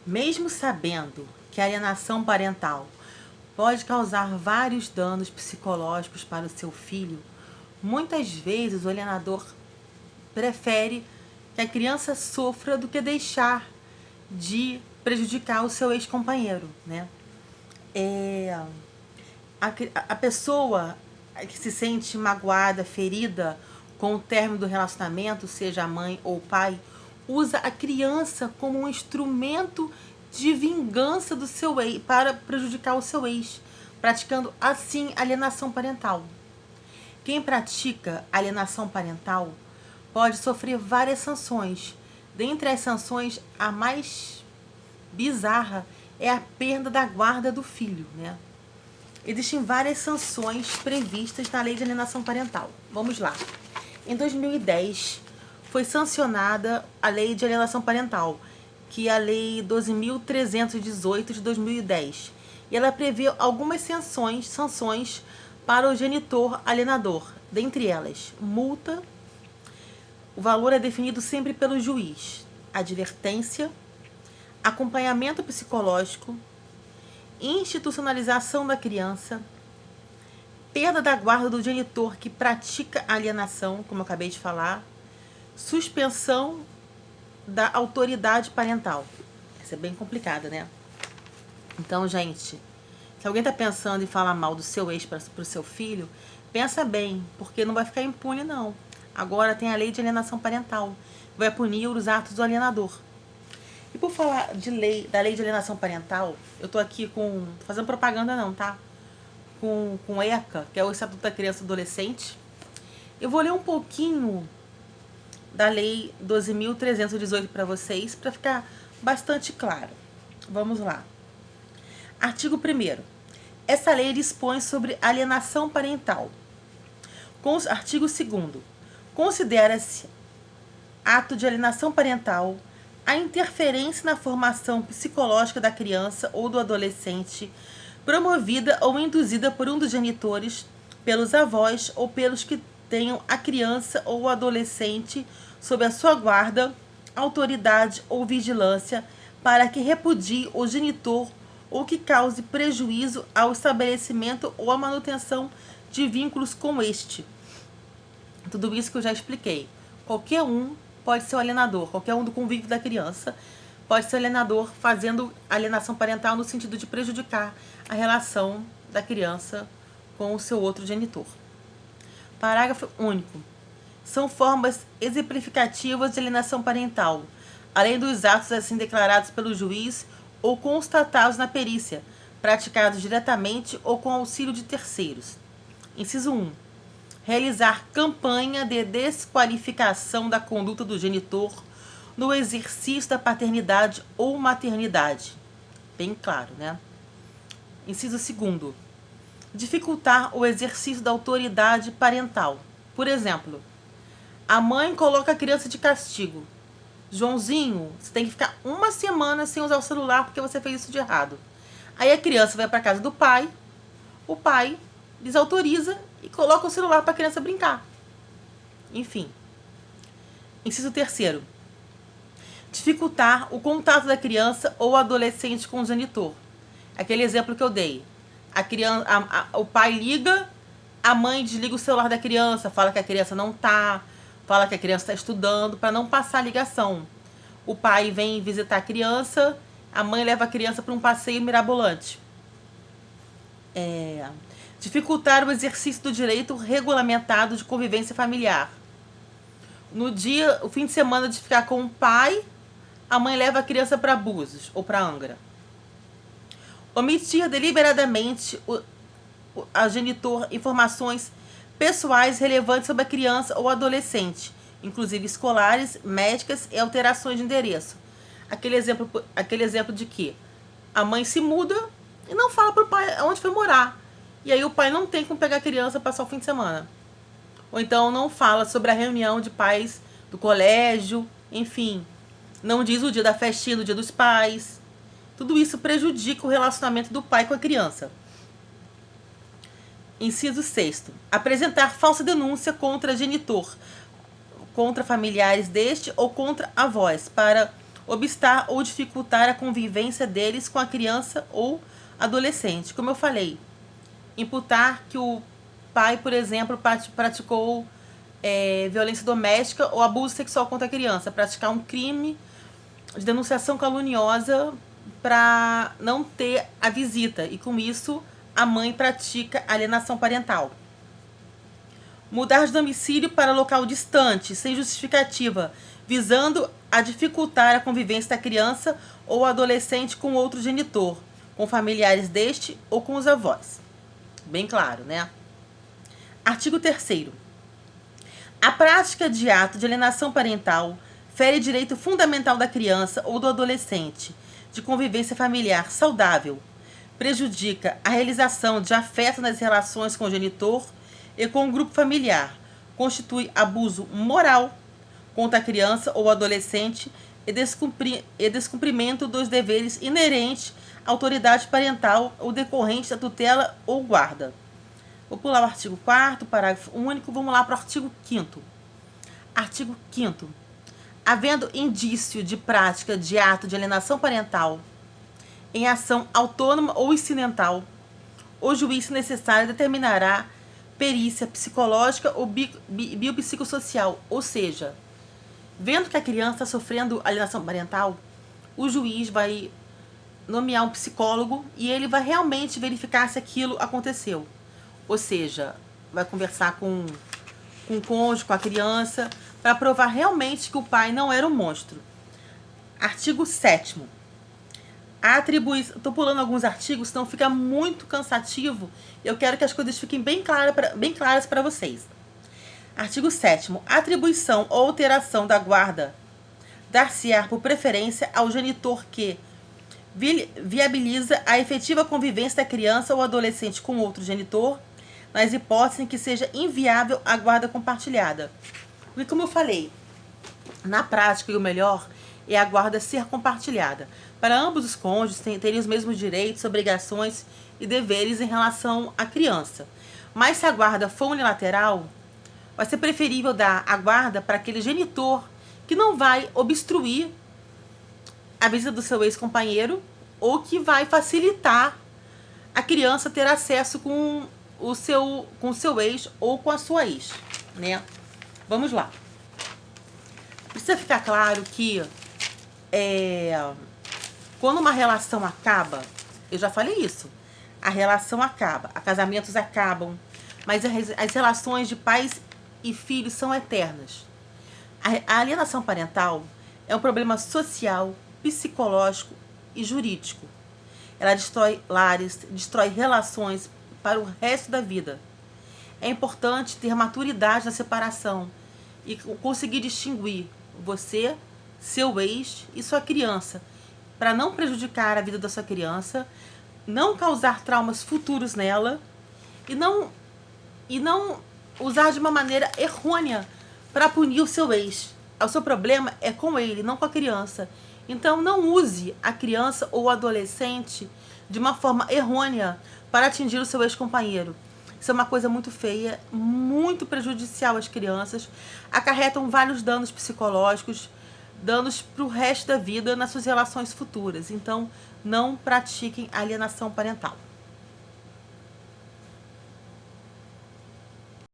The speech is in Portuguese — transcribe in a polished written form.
Mesmo sabendo que a alienação parental pode causar vários danos psicológicos para o seu filho, muitas vezes o alienador prefere que a criança sofra do que deixar de prejudicar o seu ex-companheiro, né? A pessoa que se sente magoada, ferida com o término do relacionamento, seja a mãe ou o pai, usa a criança como um instrumento de vingança do seu ex, para prejudicar o seu ex, praticando assim alienação parental. Quem pratica alienação parental pode sofrer várias sanções. Dentre as sanções, a mais bizarra é a perda da guarda do filho, né? Existem várias sanções previstas na Lei de Alienação Parental. Vamos lá. Em 2010, foi sancionada a Lei de Alienação Parental, que é a Lei 12.318 de 2010. E ela prevê algumas sanções para o genitor alienador. Dentre elas, multa. O valor é definido sempre pelo juiz. Advertência, acompanhamento psicológico, institucionalização da criança, perda da guarda do genitor que pratica alienação, como eu acabei de falar, suspensão da autoridade parental. Essa é bem complicada, né? Então, gente, se alguém está pensando em falar mal do seu ex para o seu filho, pensa bem, porque não vai ficar impune, não. Agora tem a Lei de Alienação Parental, vai punir os atos do alienador. E por falar da Lei de Alienação Parental, eu tô aqui tô fazendo propaganda não, tá? Com o ECA, que é o Estatuto da Criança e do Adolescente. Eu vou ler um pouquinho da Lei 12.318 para vocês, para ficar bastante claro. Vamos lá. Artigo 1º. Essa lei dispõe sobre alienação parental. Artigo 2º. Considera-se ato de alienação parental a interferência na formação psicológica da criança ou do adolescente, promovida ou induzida por um dos genitores, pelos avós ou pelos que tenham a criança ou o adolescente sob a sua guarda, autoridade ou vigilância, para que repudie o genitor ou que cause prejuízo ao estabelecimento ou à manutenção de vínculos com este. Tudo isso que eu já expliquei. Qualquer um pode ser o alienador, qualquer um do convívio da criança pode ser alienador, fazendo alienação parental no sentido de prejudicar a relação da criança com o seu outro genitor. Parágrafo único. São formas exemplificativas de alienação parental, além dos atos assim declarados pelo juiz ou constatados na perícia, praticados diretamente ou com auxílio de terceiros. Inciso 1. Realizar campanha de desqualificação da conduta do genitor no exercício da paternidade ou maternidade. Bem claro, né? Inciso 2º. Dificultar o exercício da autoridade parental. Por exemplo, a mãe coloca a criança de castigo. Joãozinho, você tem que ficar 1 semana sem usar o celular porque você fez isso de errado. Aí a criança vai para casa do pai, o pai desautoriza e coloca o celular para a criança brincar. Enfim. Inciso 3º. Dificultar o contato da criança ou adolescente com o genitor. Aquele exemplo que eu dei. O pai liga, a mãe desliga o celular da criança, fala que a criança não tá, fala que a criança está estudando, para não passar a ligação. O pai vem visitar a criança, a mãe leva a criança para um passeio mirabolante. Dificultar o exercício do direito regulamentado de convivência familiar. O fim de semana de ficar com o pai, a mãe leva a criança para Búzios ou para Angra. Omitir deliberadamente a genitor informações pessoais relevantes sobre a criança ou adolescente, inclusive escolares, médicas e alterações de endereço. Aquele exemplo de que a mãe se muda e não fala para o pai onde foi morar. E aí o pai não tem como pegar a criança e passar o fim de semana. Ou então não fala sobre a reunião de pais do colégio, enfim. Não diz o dia da festinha, do dia dos pais. Tudo isso prejudica o relacionamento do pai com a criança. Inciso 6º. Apresentar falsa denúncia contra genitor, contra familiares deste ou contra avós, para obstar ou dificultar a convivência deles com a criança ou adolescente. Como eu falei, imputar que o pai, por exemplo, praticou violência doméstica ou abuso sexual contra a criança, praticar um crime de denunciação caluniosa para não ter a visita, e com isso a mãe pratica alienação parental. Mudar de domicílio para local distante, sem justificativa, visando a dificultar a convivência da criança ou adolescente com outro genitor, com familiares deste ou com os avós. Bem claro, né? Artigo 3º. A prática de ato de alienação parental fere direito fundamental da criança ou do adolescente de convivência familiar saudável, prejudica a realização de afeto nas relações com o genitor e com o grupo familiar, constitui abuso moral contra a criança ou adolescente e descumprimento dos deveres inerentes à autoridade parental ou decorrente da tutela ou guarda. Vou pular o artigo 4º, parágrafo único, vamos lá para o artigo 5º. Artigo 5º. Havendo indício de prática de ato de alienação parental em ação autônoma ou incidental, o juiz, se necessário, determinará perícia psicológica ou biopsicossocial, ou seja, vendo que a criança está sofrendo alienação parental, o juiz vai nomear um psicólogo e ele vai realmente verificar se aquilo aconteceu. Ou seja, vai conversar com o cônjuge, com a criança, para provar realmente que o pai não era um monstro. Artigo 7º. A atribuição... Estou pulando alguns artigos, senão fica muito cansativo. Eu quero que as coisas fiquem bem claras para vocês. Artigo 7º. A atribuição ou alteração da guarda dar-se-á por preferência ao genitor que viabiliza a efetiva convivência da criança ou adolescente com outro genitor, nas hipóteses em que seja inviável a guarda compartilhada. Porque, como eu falei, na prática, o melhor é a guarda ser compartilhada. Para ambos os cônjuges terem os mesmos direitos, obrigações e deveres em relação à criança. Mas se a guarda for unilateral, vai ser preferível dar a guarda para aquele genitor que não vai obstruir a visita do seu ex-companheiro ou que vai facilitar a criança ter acesso com o seu ex ou com a sua ex, né? Vamos lá. Precisa ficar claro que quando uma relação acaba, eu já falei isso, a relação acaba, casamentos acabam, mas as relações de pais e filhos são eternas. A alienação parental é um problema social, psicológico e jurídico. Ela destrói lares, destrói relações para o resto da vida. É importante ter maturidade na separação e conseguir distinguir você, seu ex e sua criança, para não prejudicar a vida da sua criança, não causar traumas futuros nela e não usar de uma maneira errônea para punir o seu ex. O seu problema é com ele, não com a criança. Então não use a criança ou o adolescente de uma forma errônea para atingir o seu ex-companheiro. Isso é uma coisa muito feia, muito prejudicial às crianças, acarretam vários danos psicológicos, danos para o resto da vida nas suas relações futuras. Então, não pratiquem alienação parental.